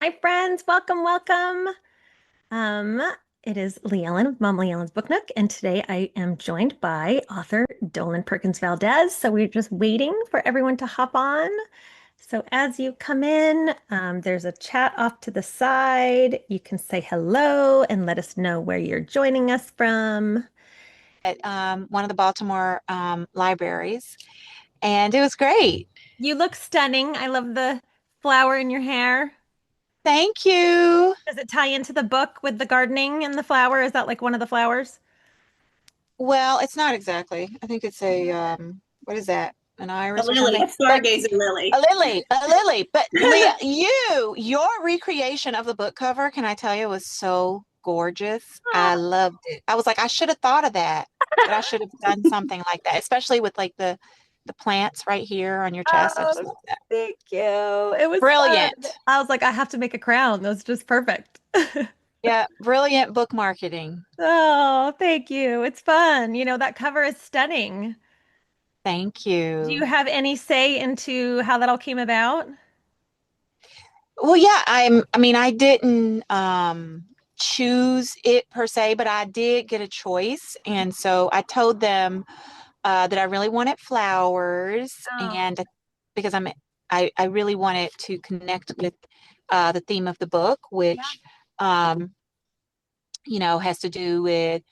Hi, friends. Welcome, welcome. Um, it is Leighellen of Mom Leighellen's Book Nook, and today I am joined by author Dolen Perkins-Valdez. So we're just waiting for everyone to hop on. So as you come in, there's a chat off to the side. You can say hello and let us know where you're joining us from. At one of the Baltimore libraries, and it was great. You look stunning. I love the flower in your hair. Thank you. Does it tie into the book with the gardening and the flower? Is that like one of the flowers? Well, it's not exactly. I think it's a what is that? An A iris or lily, something? a But stargazer lily. a lily, a lily. But Leah, your recreation of the book cover, can I tell you, was so gorgeous. I loved it. I was like, I should have thought of that. That I should have done something like that, especially with like the plants right here on your chest. I just Oh, love that. thank you. It was fun. Brilliant. I was like, I have to make a crown. That's just perfect. Yeah, brilliant book marketing. Oh, thank you. It's fun. That cover is stunning. Thank Do you you. have any say into how that all came about? Well, yeah, I mean, I didn't choose it per se, but I did get a choice. And so I told them that I really wanted flowers Oh, and because I really wanted to connect with the theme of the book, yeah. which has to do with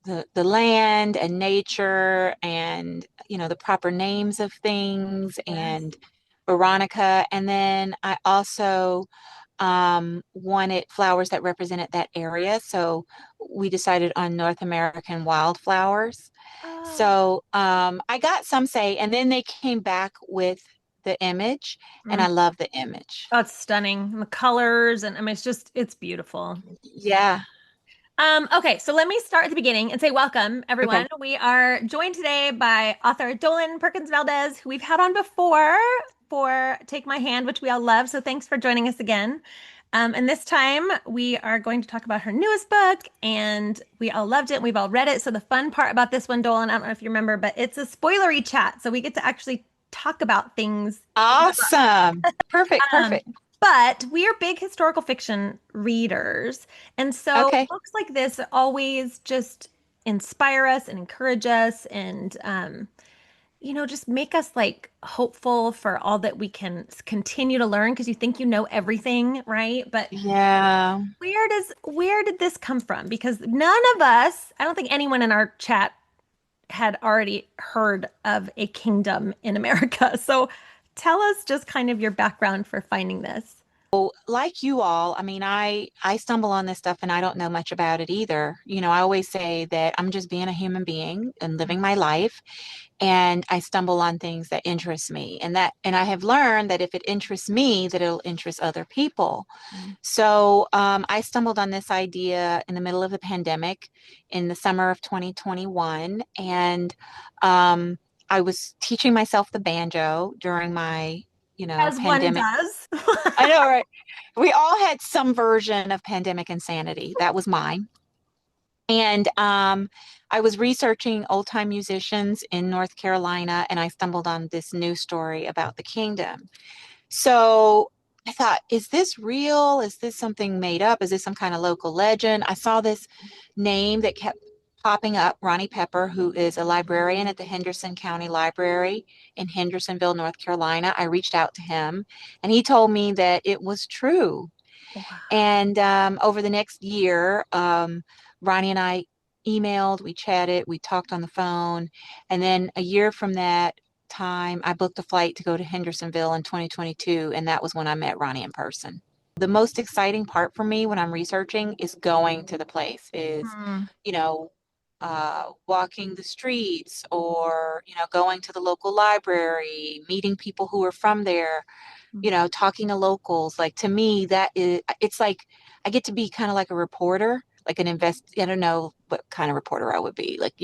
the land and nature and the proper names of things Yes. and Veronica. And then I also wanted flowers that represented that area. So we decided on North American wildflowers. Oh, So I got some say, and then they came back with the image, and mm. I love the image. Oh, it's stunning. And the colors, and I mean, it's beautiful. Yeah. Okay, so let me start at the beginning and say welcome, everyone. Okay. We are joined today by author Dolen Perkins-Valdez, who we've had on before for Take My Hand, which we all love. So thanks for joining us again. And this time we are going to talk about her newest book, and we all loved it. We've all read it. So the fun part about this one, Dolen, I don't know if you remember, but it's a spoilery chat. So we get to actually talk about things in the book. Awesome. Perfect. Um, Perfect. but we are big historical fiction readers. And so Okay. books like this always just inspire us and encourage us and, just make us like hopeful for all that we can continue to learn because you think you know everything, right? But Yeah. where did this come from? Because none of us, I don't think anyone in our chat had already heard of a kingdom in America. So tell us just kind of your background for finding this. Like you all, I mean, I stumble on this stuff and I don't know much about it either. I always say that I'm just being a human being and living my life, and I stumble on things that interest me. And I have learned that if it interests me, that it'll interest other people. Mm. So I stumbled on this idea in the middle of the pandemic in the summer of 2021, and um, I was teaching myself the banjo during my As one pandemic. does. I know, right? We all had some version of pandemic insanity. That was mine. And I was researching old time musicians in North Carolina, and I stumbled on this news story about the kingdom. So I thought, is this real? Is this something made up? Is this some kind of local legend? I saw this name that kept popping up, Ronnie Pepper, who is a librarian at the Henderson County Library in Hendersonville, North Carolina. I reached out to him, and he told me that it was true. Wow. And over the next year, Ronnie and I emailed, we chatted, we talked on the phone. And then a year from that time, I booked a flight to go to Hendersonville in 2022. And that was when I met Ronnie in person. The most exciting part for me when I'm researching is going to the place, is, Hmm. you know, walking the streets or, going to the local library, meeting people who are from there, talking to locals. Like to me, it's like I get to be kind of like a reporter, like I don't know what kind of reporter I would be, like,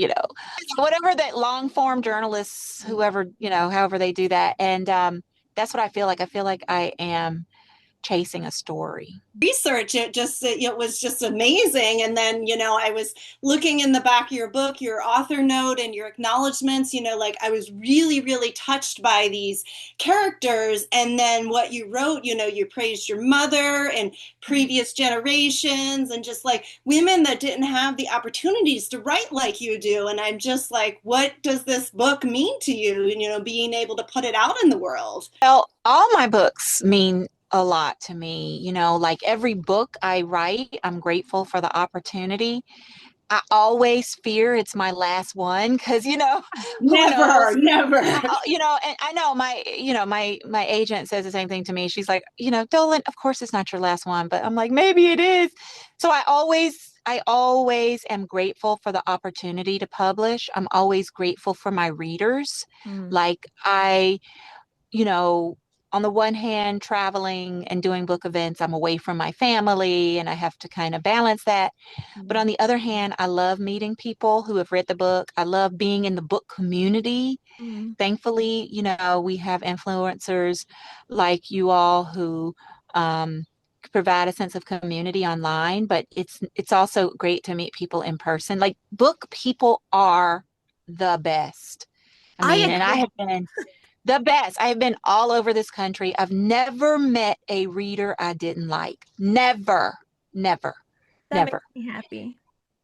whatever that long form journalists, whoever, however they do that. And that's what I feel like. I feel like I am chasing a story. Research it was just amazing. And then I was looking in the back of your book, your author note and your acknowledgments, like I was really, really touched by these characters. And then what you wrote, you praised your mother and previous generations and just like women that didn't have the opportunities to write like you do. And I'm just like, what does this book mean to you, being able to put it out in the world? Well, all my books mean a lot to me. Like every book I write, I'm grateful for the opportunity. I always fear it's my last one because, who Never, knows? never. And I know my agent says the same thing to me. She's like, Dolen, of course it's not your last one, but I'm like, maybe it is. So I always am grateful for the opportunity to publish. I'm always grateful for my readers. Mm. Like you know, on the one hand, traveling and doing book events, I'm away from my family and I have to kind of balance that. But on the other hand, I love meeting people who have read the book. I love being in the book community. Mm. Thankfully, we have influencers like you all who provide a sense of community online, but it's also great to meet people in person. Like book people are the best. I I mean, and I agree. have been the best. I have been all over this country. I've never met a reader I didn't like. Never, never, That makes never. me happy.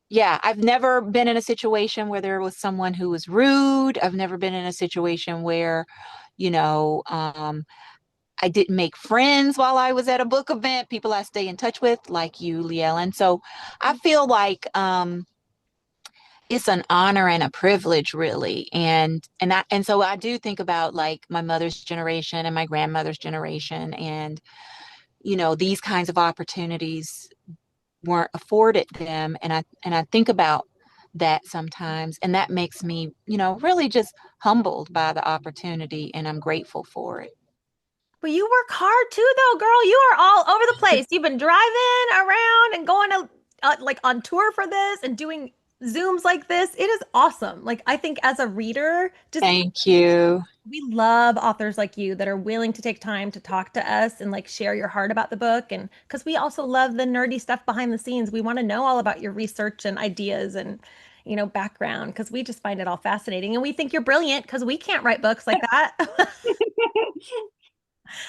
Yeah, I've never been in a situation where there was someone who was rude. I've never been in a situation where, you know, um, I didn't make friends while I was at a book event, people I stay in touch with, like you, Leighellen. So I feel like it's an honor and a privilege, really. And so I do think about like my mother's generation and my grandmother's generation, and these kinds of opportunities weren't afforded them, and I think about that sometimes, and that makes me really just humbled by the opportunity, and I'm grateful for it. But you work hard too, though, girl. You are all over the place. You've been driving around and going to like on tour for this and doing Zooms like this. It is awesome. Like I think as a reader, just Thank you. we love authors like you that are willing to take time to talk to us and like share your heart about the book. And because we also love the nerdy stuff behind the scenes, we want to know all about your research and ideas and background because we just find it all fascinating. And we think you're brilliant because we can't write books like that.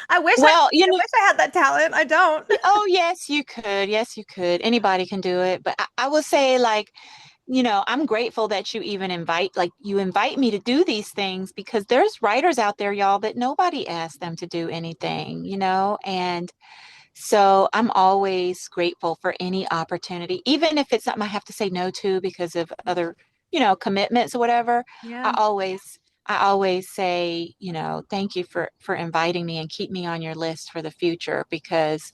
I wish I, Well, I wish I had that talent. I don't. oh yes, you could. Yes, you could. Anybody can do it. But I will say, like, I'm grateful that you invite me to do these things, because there's writers out there, y'all, that nobody asked them to do anything, and so I'm always grateful for any opportunity, even if it's something I have to say no to because of other, commitments or whatever. I Yeah. always I always say, thank you for inviting me and keep me on your list for the future, because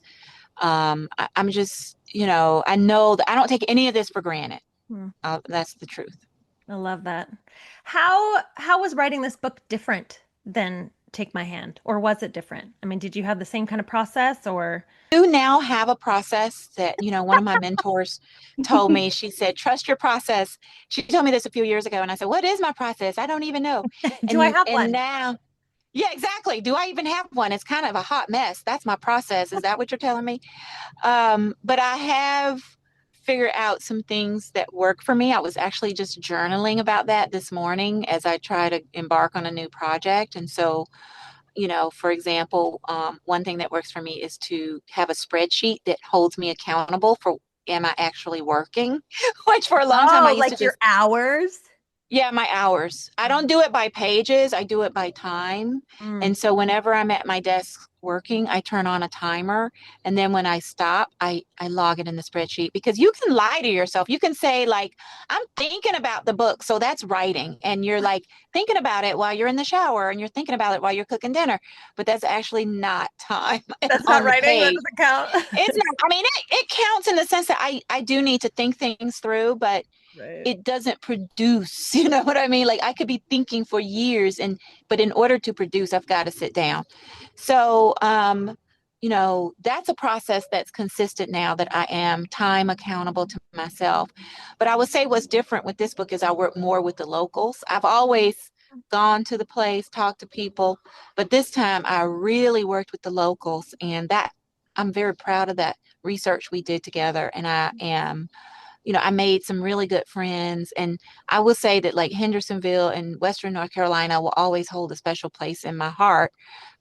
I'm just, I know that I don't take any of this for granted. Hmm. That's the truth. I love that. How was writing this book different than Take My Hand, or was it different? I mean, did you have the same kind of process or? Do now have a process that, one of my mentors told me. She said, trust your process. She told me this a few years ago, and I said, what is my process? I don't even know. Do I And have and one? now, yeah, exactly. Do I even have one? It's kind of a hot mess. That's my process. Is that what you're telling me? But I have figured out some things that work for me. I was actually just journaling about that this morning as I try to embark on a new project. And so, for example, one thing that works for me is to have a spreadsheet that holds me accountable for, am I actually working? Which for a long time I Oh, used to like your just, hours? yeah, my hours. I don't do it by pages, I do it by time. Mm. And so whenever I'm at my desk working, I turn on a timer. And then when I stop, I log it in the spreadsheet, because you can lie to yourself. You can say, like, I'm thinking about the book. So that's writing. And you're like thinking about it while you're in the shower, and you're thinking about it while you're cooking dinner. But that's actually not time That's not on the writing. That page. doesn't count. It's not, I mean, it counts in the sense that I do need to think things through, but Right. it doesn't produce, you know what I mean? Like I could be thinking for years, but in order to produce, I've got to sit down. So that's a process that's consistent now, that I am time accountable to myself. But I would say what's different with this book is I work more with the locals. I've always gone to the place, talked to people, but this time I really worked with the locals, and I'm very proud of that research we did together. And I am, I made some really good friends. And I will say that like Hendersonville and Western North Carolina will always hold a special place in my heart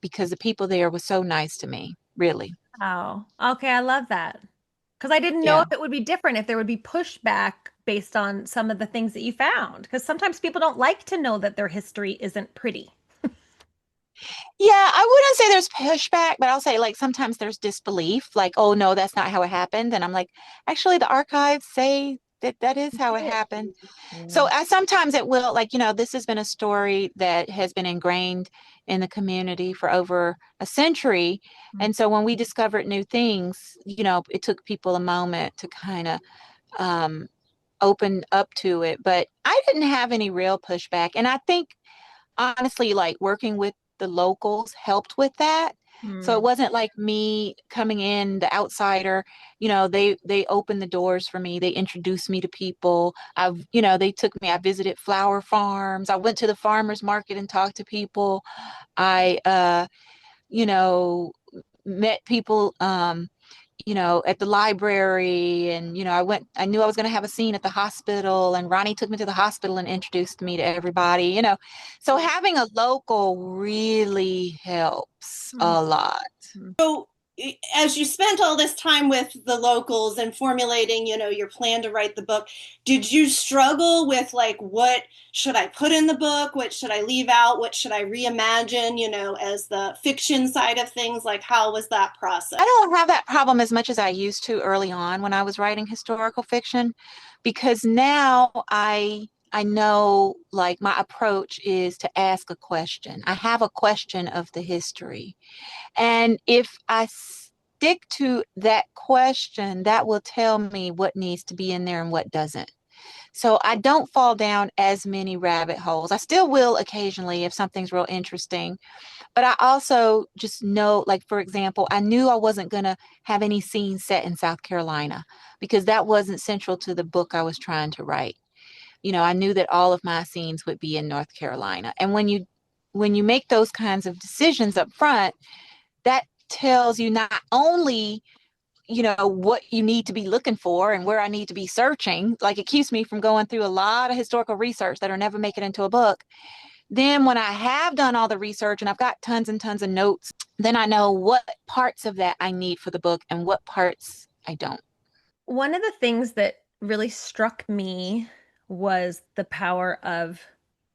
because the people there were so nice to me, really. Oh, okay. I love that. Because I didn't know Yeah. if it would be different, if there would be pushback based on some of the things that you found. Because sometimes people don't like to know that their history isn't pretty. Yeah, I wouldn't say there's pushback, but I'll say like sometimes there's disbelief, like, oh no, that's not how it happened. And I'm like, actually, the archives say that that is how it Did. happened. Yeah. So I sometimes it will like, this has been a story that has been ingrained in the community for over a century. And so when we discovered new things, it took people a moment to kind of um, open up to it. But I didn't have any real pushback. And I think honestly, like working with the locals helped with that. So it Mm. wasn't like me coming in, the outsider. They opened the doors for me. They introduced me to people. They took me. I visited flower farms. I went to the farmers market and talked to people. I, you know, met people. At the library and, I knew I was going to have a scene at the hospital and Ronnie took me to the hospital and introduced me to everybody. So having a local really helps a lot. So as you spent all this time with the locals and formulating, your plan to write the book, did you struggle with like, what should I put in the book? What should I leave out? What should I reimagine, as the fiction side of things? Like, how was that process? I don't have that problem as much as I used to early on when I was writing historical fiction, because now I know like my approach is to ask a question. I have a question of the history. And if I stick to that question, that will tell me what needs to be in there and what doesn't. So I don't fall down as many rabbit holes. I still will occasionally if something's real interesting. But I also just know, like, for example, I knew I wasn't going to have any scenes set in South Carolina because that wasn't central to the book I was trying to write. I knew that all of my scenes would be in North Carolina. And when you make those kinds of decisions up front, that tells you not only what you need to be looking for and where I need to be searching. Like it keeps me from going through a lot of historical research that'll never make it into a book. Then when I have done all the research and I've got tons and tons of notes, then I know what parts of that I need for the book and what parts I don't. One of the things that really struck me was the power of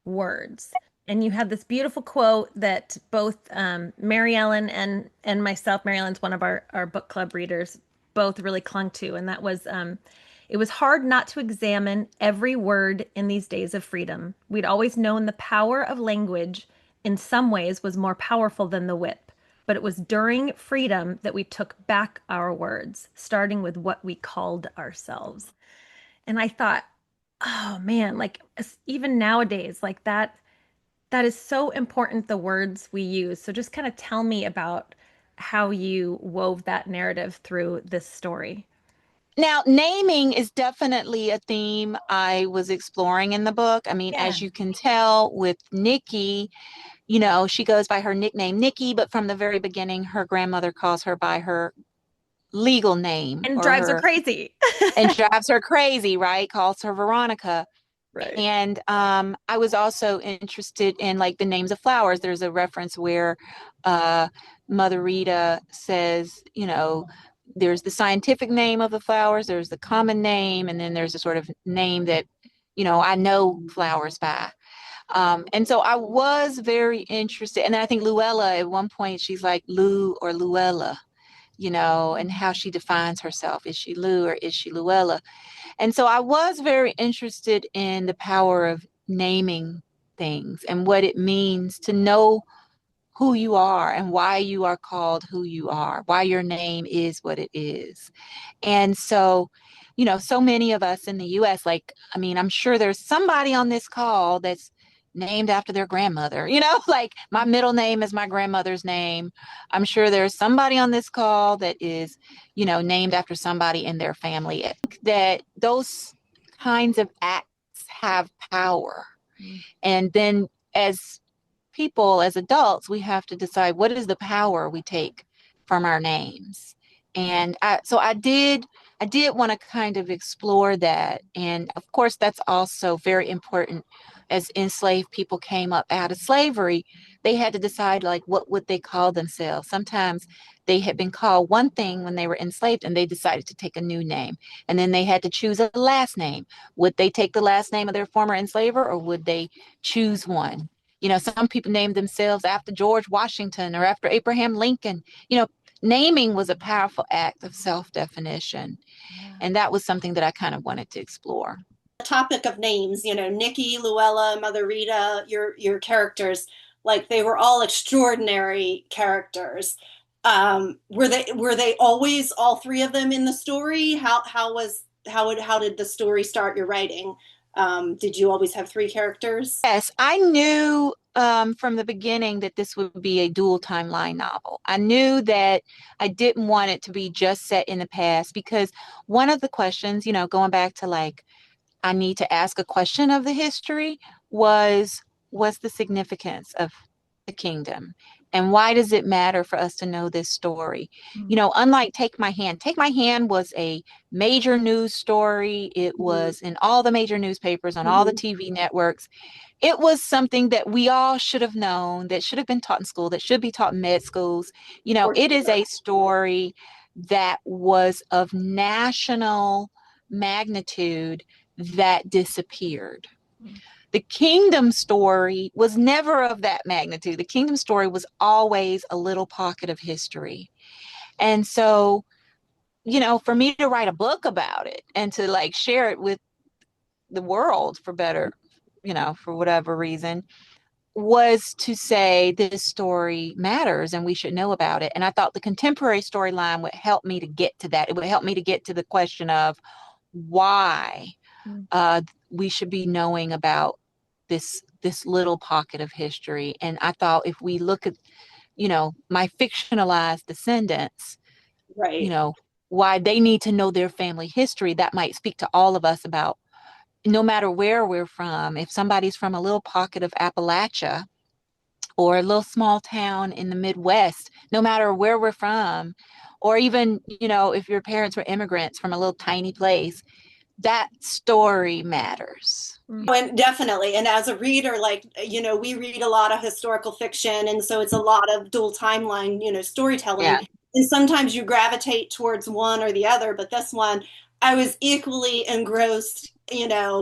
words. And you have this beautiful quote that both Mary Ellen and myself, Mary Ellen's one of our book club readers, both really clung to. And that was, it was hard not to examine every word in these days of freedom. We'd always known the power of language in some ways was more powerful than the whip. But it was during freedom that we took back our words, starting with what we called ourselves. And I thought, oh man, like even nowadays, like that is so important, the words we use. So just kind of tell me about how you wove that narrative through this story. Now, naming is definitely a theme I was exploring in the book. I mean, Yeah. as you can tell with Nikki, she goes by her nickname Nikki, but from the very beginning, her grandmother calls her by her legal name And or drives her her crazy. and drives her crazy, right? Calls her Veronica. Right. And I was also interested in like the names of flowers. There's a reference where Mother Rita says, there's the scientific name of the flowers, there's the common name, and then there's a sort of name that, I know flowers by. And so I was very interested. And then I think Luella, at one point, she's like Lou or Luella, and how she defines herself. Is she Lou or is she Luella? And so I was very interested in the power of naming things and what it means to know who you are and why you are called who you are, why your name is what it is. And so, so many of us in the US, like, I mean, I'm sure there's somebody on this call that's named after their grandmother, like my middle name is my grandmother's name. I'm sure there's somebody on this call that is, named after somebody in their family. I think that those kinds of acts have power. And then as people, as adults, we have to decide what is the power we take from our names. And I did want to kind of explore that. And of course, that's also very important. As enslaved people came up out of slavery, they had to decide, like, what would they call themselves. Sometimes they had been called one thing when they were enslaved and they decided to take a new name. And then they had to choose a last name. Would they take the last name of their former enslaver, or would they choose one? Some people named themselves after George Washington or after Abraham Lincoln. Naming was a powerful act of self-definition. Yeah. And that was something that I kind of wanted to explore. The topic of names, Nikki, Luella, Mother Rita, your characters, like they were all extraordinary characters. Were they always all three of them in the story? How did the story start your writing? Did you always have three characters? Yes, I knew from the beginning that this would be a dual timeline novel. I knew that I didn't want it to be just set in the past, because one of the questions, going back to, like, I need to ask a question of the history, was the significance of the kingdom, and why does it matter for us to know this story? Unlike Take My Hand was a major news story. It Mhm. was in all the major newspapers, on all the Mhm. TV networks. It was something that we all should have known, that should have been taught in school, that should be taught in med schools. For It is sure. a story that was of national magnitude that disappeared. The kingdom story was never of that magnitude. The kingdom story was always a little pocket of history. And so, for me to write a book about it and to, like, share it with the world, for whatever reason, was to say this story matters and we should know about it. And I thought the contemporary storyline would help me to get to that. It would help me to get to the question of why Mm. we should be knowing about this little pocket of history. And I thought, if we look at, my fictionalized descendants, you Right. know, why they need to know their family history, that might speak to all of us about, no matter where we're from. If somebody's from a little pocket of Appalachia or a little small town in the Midwest, no matter where we're from, or even, if your parents were immigrants from a little tiny place, that story matters. And definitely. And as a reader, like, we read a lot of historical fiction, and so it's a lot of dual timeline, Yeah. storytelling. And sometimes you gravitate towards one or the other, but this one, I was equally engrossed,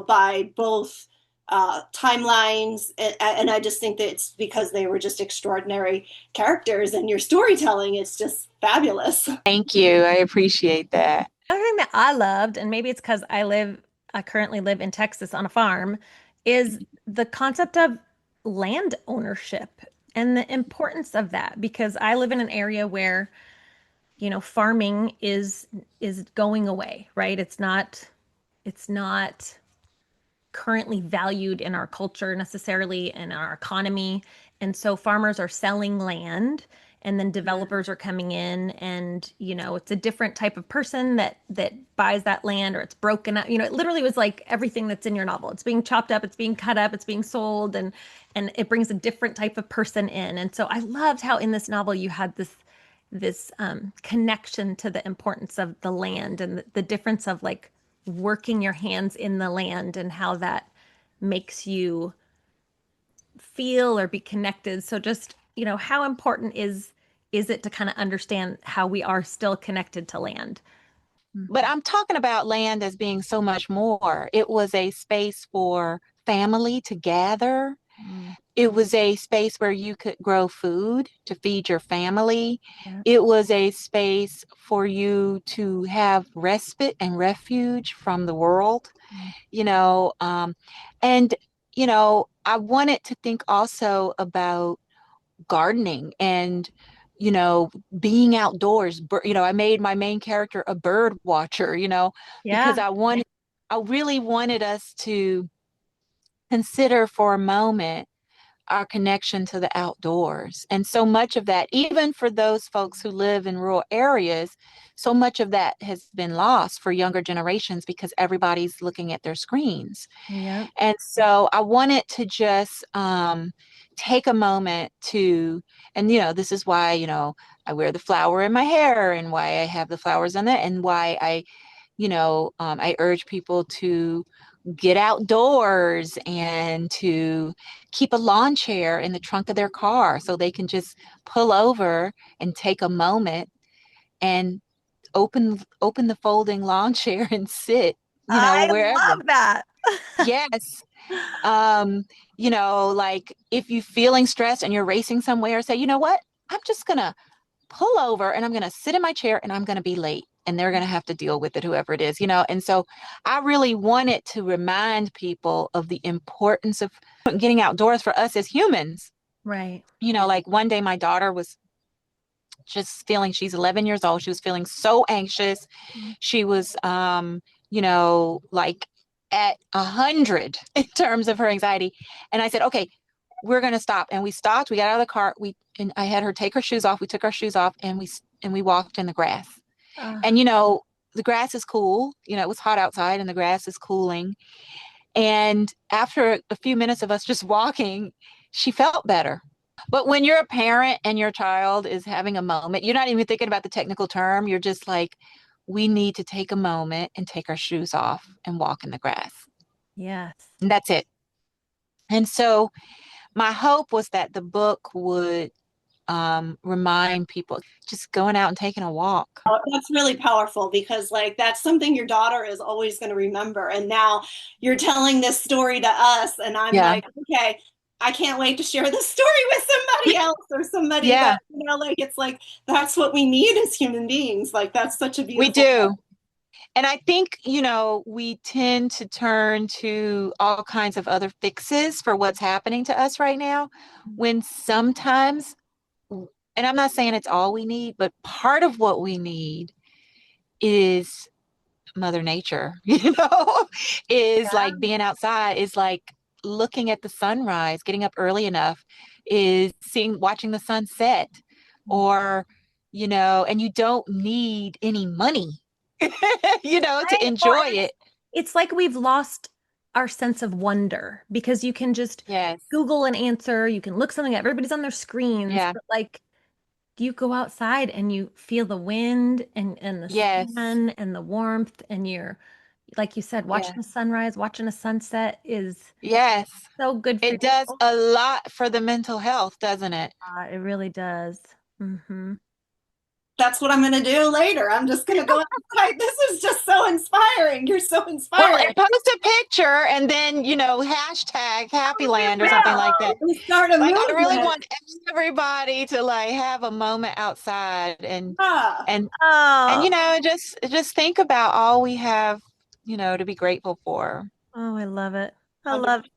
by both timelines. And I just think that it's because they were just extraordinary characters, and your storytelling is just fabulous. Thank you. I appreciate that. Another thing that I loved, and maybe it's because I currently live in Texas on a farm, is the concept of land ownership and the importance of that. Because I live in an area where, farming is going away, right? It's not currently valued in our culture necessarily in our economy. And so farmers are selling land and then developers are coming in and it's a different type of person that buys that land, or it's broken up. It literally was like everything that's in your novel. It's being chopped up, it's being cut up, it's being sold, and it brings a different type of person in. And so I loved how in this novel you had this connection to the importance of the land and the difference of like working your hands in the land and how that makes you feel or be connected. So just, how important is it to kind of understand how we are still connected to land? But I'm talking about land as being so much more. It was a space for family to gather. Mm, It was a space where you could grow food to feed your family. yeah. It was a space for you to have respite and refuge from the world, Mm, you know. And, I wanted to think also about gardening and, being outdoors. I made my main character a bird watcher, because Yeah. I really wanted us to consider for a moment our connection to the outdoors. And so much of that, even for those folks who live in rural areas, so much of that has been lost for younger generations because everybody's looking at their screens. Yeah. And so I wanted to just take a moment to, and this is why, I wear the flower in my hair and why I have the flowers on that and why I urge people to get outdoors and to keep a lawn chair in the trunk of their car so they can just pull over and take a moment and open the folding lawn chair and sit, I wherever. love that. Yes. Like if you're feeling stressed and you're racing somewhere, say, you know what? I'm just gonna pull over and I'm gonna sit in my chair and I'm gonna be late. And they're going to have to deal with it, whoever it is, And so I really wanted to remind people of the importance of getting outdoors for us as humans. Right. Like one day my daughter was just feeling, she's 11 years old. She was feeling so anxious. She was, like at 100 in terms of her anxiety. And I said, okay, we're going to stop. And we stopped. We got out of the car. And I had her take her shoes off. We took our shoes off and we walked in the grass. And, the grass is cool. It was hot outside and the grass is cooling. And after a few minutes of us just walking, she felt better. But when you're a parent and your child is having a moment, you're not even thinking about the technical term. You're just like, we need to take a moment and take our shoes off and walk in the grass. Yes. And that's it. And so my hope was that the book would remind people just going out and taking a walk. Oh, that's really powerful because like that's something your daughter is always going to remember. And now you're telling this story to us and I'm like, okay, I can't wait to share this story with somebody else or somebody that, like it's like that's what we need as human beings. Like that's such a beautiful We do. And I think, we tend to turn to all kinds of other fixes for what's happening to us right now, when sometimes, and I'm not saying it's all we need, but part of what we need is Mother Nature, is like being outside, is like looking at the sunrise, getting up early enough, is watching the sunset, or, and you don't need any money to enjoy it. It's like we've lost our sense of wonder because you can just Google an answer, you can look something up, everybody's on their screens, but like you go outside and you feel the wind and the sun and the warmth and you're, like you said, watching the sunrise, watching a sunset is so good for you. It does a lot for the mental health, doesn't it? It really does. Mm-hmm. That's what I'm going to do later. I'm just going to go outside. This is just so inspiring. You're so inspiring. Well, and post a picture and then, hashtag Happy Land or something like that. Start a movement. I really want everybody to like have a moment outside and just think about all we have, to be grateful for. Oh, I love it. I love it.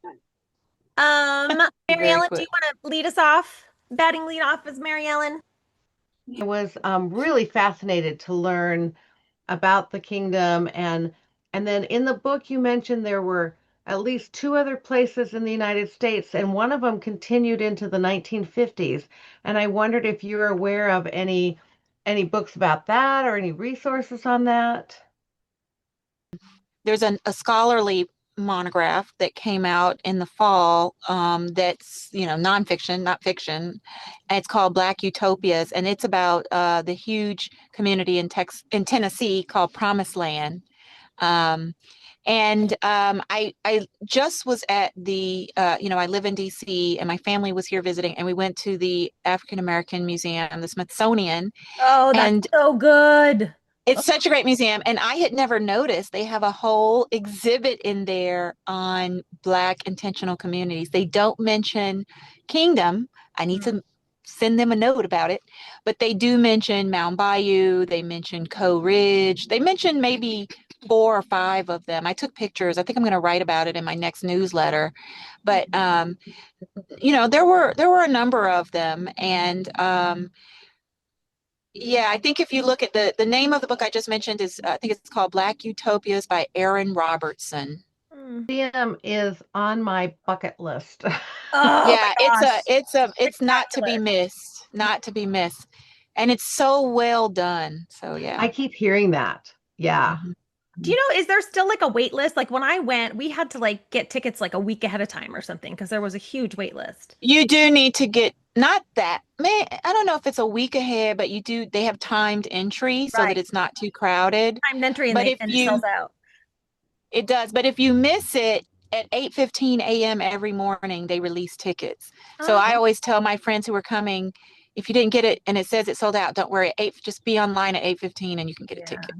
Mary Ellen, do you want to lead us off? Batting lead off is Mary Ellen. I was really fascinated to learn about the kingdom, and then in the book you mentioned there were at least two other places in the United States, and one of them continued into the 1950s. And I wondered if you're aware of any books about that or any resources on that. There's a scholarly monograph that came out in the fall, that's nonfiction, not fiction. And it's called Black Utopias, and it's about the huge community in Tennessee called Promised Land. I just was at the I live in DC and my family was here visiting, and we went to the African American Museum, the Smithsonian. Oh, that's so good. It's such a great museum. And I had never noticed they have a whole exhibit in there on Black intentional communities. They don't mention Kingdom. I need to send them a note about it. But they do mention Mound Bayou. They mention Coe Ridge. They mention maybe 4 or 5 of them. I took pictures. I think I'm going to write about it in my next newsletter. But, there were a number of them. And, I think if you look at the name of the book I just mentioned is, I think it's called Black Utopias by Aaron Robertson. Museum is on my bucket list. It's not to be missed, and it's so well done. So I keep hearing that. Yeah. Mm-hmm. Do you know, is there still like a wait list? Like when I went, we had to like get tickets like a week ahead of time or something because there was a huge wait list. You do need to get not that, man, I don't know if it's a week ahead, but they have timed entry so that Right. it's not too crowded. Timed entry and But they if and it sells you, out. it does, but if you miss it at 8:15 a.m. every morning, they release tickets. So Oh, I always tell my friends who are coming, if you didn't get it and it says it sold out, don't worry, just be online at 8:15 and you can get a yeah. ticket.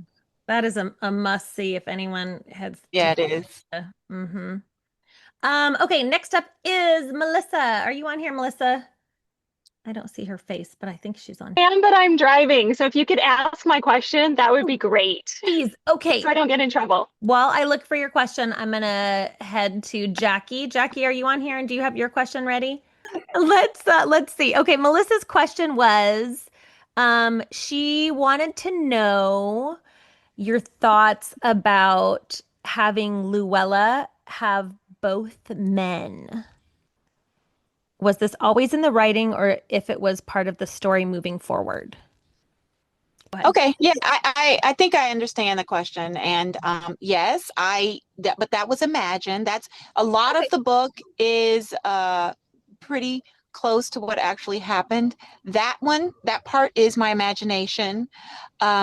That is a must see if anyone heads Yeah, to. it is. Mm-hmm. Okay, next up is Melissa. Are you on here, Melissa? I don't see her face, but I think she's on. But I'm driving. So if you could ask my question, that would Oh, be great. please. So Okay. I don't get in trouble. While I look for your question, I'm gonna head to Jackie. Jackie, are you on here and do you have your question ready? Let's see. Okay, Melissa's question was she wanted to know your thoughts about having Luella have both men. Was this always in the writing or if it was part of the story moving forward? Go ahead. Okay, yeah, I think I understand the question, and yes, but that was imagined. That's a lot of Okay. the book is pretty close to what actually happened. That part is my imagination,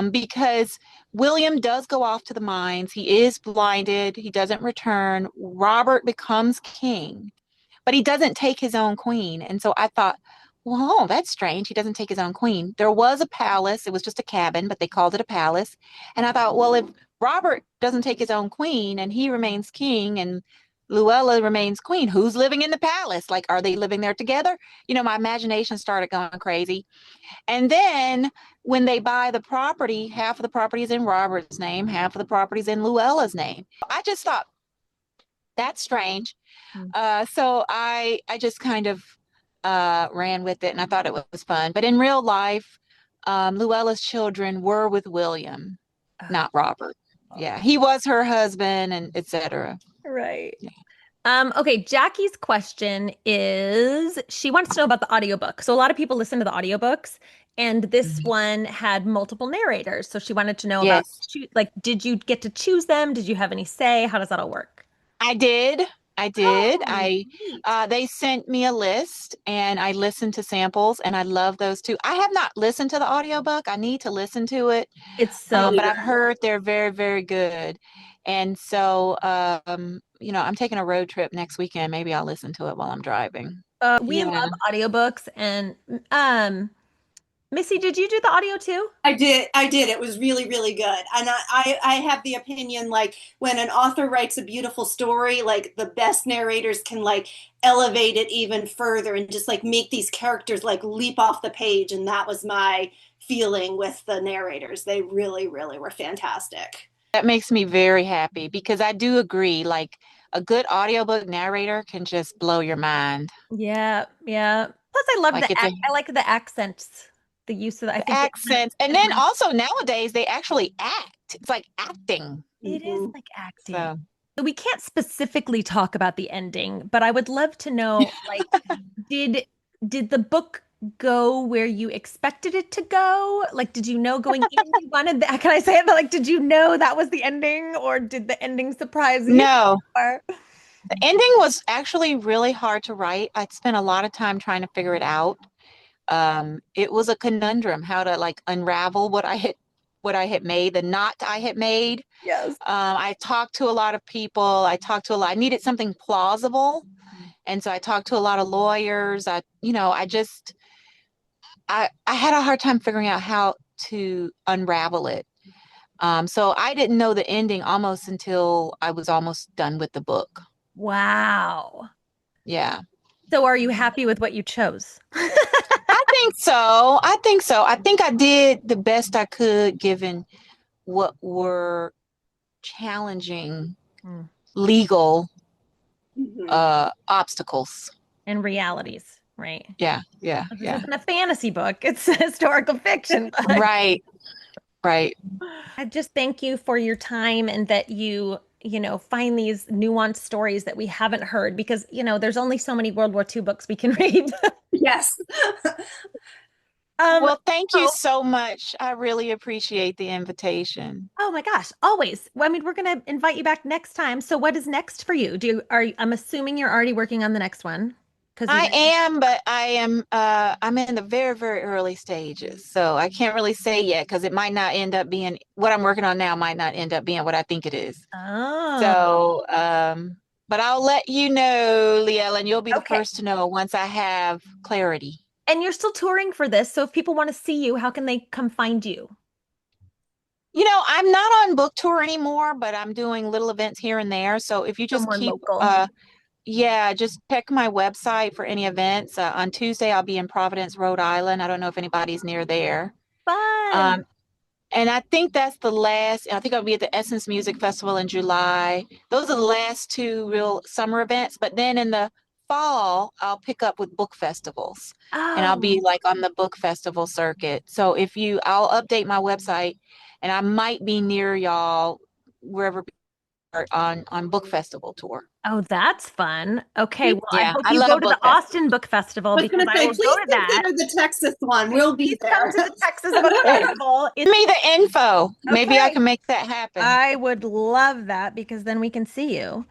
because William does go off to the mines. He is blinded. He doesn't return. Robert becomes king, but he doesn't take his own queen. And so I thought, well, that's strange. He doesn't take his own queen. There was a palace. It was just a cabin, but they called it a palace. And I thought, well, if Robert doesn't take his own queen and he remains king and Luella remains queen, who's living in the palace? Like, are they living there together? My imagination started going crazy. And then when they buy the property, half of the property is in Robert's name, half of the property is in Luella's name. I just thought, that's strange. So I just kind of ran with it and I thought it was fun. But in real life, Luella's children were with William, not Robert. Yeah, he was her husband and etc. Right. Yeah. Okay, Jackie's question is she wants to know about the audiobook. So a lot of people listen to the audiobooks, and this Mhm. one had multiple narrators. So she wanted to know about Yes, like, did you get to choose them? Did you have any say? How does that all work? I did. I did. Oh, neat. They sent me a list and I listened to samples and I love those too. I have not listened to the audiobook. I need to listen to it. It's so But good. I've heard they're very, very good. And so, I'm taking a road trip next weekend. Maybe I'll listen to it while I'm driving. We Yeah. love audiobooks and Missy, did you do the audio too? I did. It was really, really good. And I have the opinion like when an author writes a beautiful story, like the best narrators can like elevate it even further and just like make these characters like leap off the page. And that was my feeling with the narrators. They really, really were fantastic. That makes me very happy because I do agree, like a good audiobook narrator can just blow your mind. Yeah, yeah. Plus, I love Like the it's a I like the accents, the use of the, I think accents. And then also nowadays they actually act. It's like acting. it is Mhm. like acting. So We can't specifically talk about the ending, but I would love to know, like, did did the book go where you expected it to go? Like, did you know going in you wanted that? Can I say it? But like, did you know that was the ending, or did the ending surprise you? no, Or the ending was actually really hard to write. I spent a lot of time trying to figure it out. It was a conundrum how to like unravel what I had made, the knot I had made. yes. I talked to a lot of people. I needed something plausible. And so I talked to a lot of lawyers. I had a hard time figuring out how to unravel it. So I didn't know the ending almost until I was almost done with the book. Wow. Yeah. So are you happy with what you chose? I think so. I think I did the best I could given what were challenging Mm. legal Mhm. obstacles. And realities, right? Yeah, yeah, This yeah. isn't a fantasy book, it's a historical fiction book. Right, right. I just thank you for your time and that find these nuanced stories that we haven't heard because, there's only so many World War II books we can read. Yes. Um, Well, thank you oh, so much. I really appreciate the invitation. oh my gosh, always. Well, I mean, we're gonna invite you back next time. So what is next for you? I'm assuming you're already working on the next one. I am, but I'm in the very, very early stages. So I can't really say yet because it might not end up being what I'm working on now might not end up being what I think it is. Oh, So, but I'll let you know, Leighellen, you'll be the okay. first to know once I have clarity. And you're still touring for this, so if people want to see you, how can they come find you? I'm not on book tour anymore, but I'm doing little events here and there. So if you So just more keep, local. yeah, just check my website for any events. On Tuesday, I'll be in Providence, Rhode Island. I don't know if anybody's near there. Fun. Um, and I think that's the last. I think I'll be at the Essence Music Festival in July. Those are the last two real summer events. But then in the fall, I'll pick up with book festivals, and I'll be Oh, like on the book festival circuit. So I'll update my website, and I might be near y'all wherever we are on book festival tour. oh, that's fun. Okay, well, I Yeah, hope I you go love to the book festivals. Austin Book Festival I was because going to I say, will go please to that. consider the Texas one. We'll be Please come there. to the Texas Book Festival. Send me the info. Maybe I Okay. can make that happen. I would love that because then we can see you.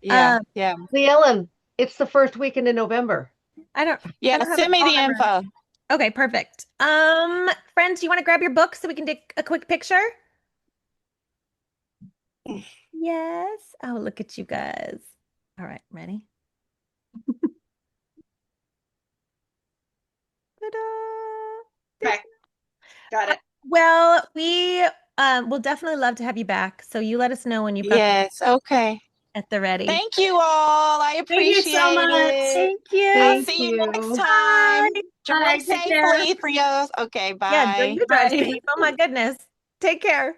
Yeah, Um, yeah, Leighellen, it's the first weekend in November. I don't yeah. have Send me phone the number. info. Okay, perfect. Friends, do you want to grab your book so we can take a quick picture? Yes. Oh, look at you guys. All right, ready? Ta-da! Okay, got it. Well, we will definitely love to have you back. So you let us know when you've got Yes. Okay. at the ready. Thank you all. I Thank you so appreciate much. it. Thank you. I'll Thank see you next you. Bye. time. All Drive right, take care. safely for yours. Okay. Yeah, Bye. you drive Bye. safe. Oh my goodness. Take care.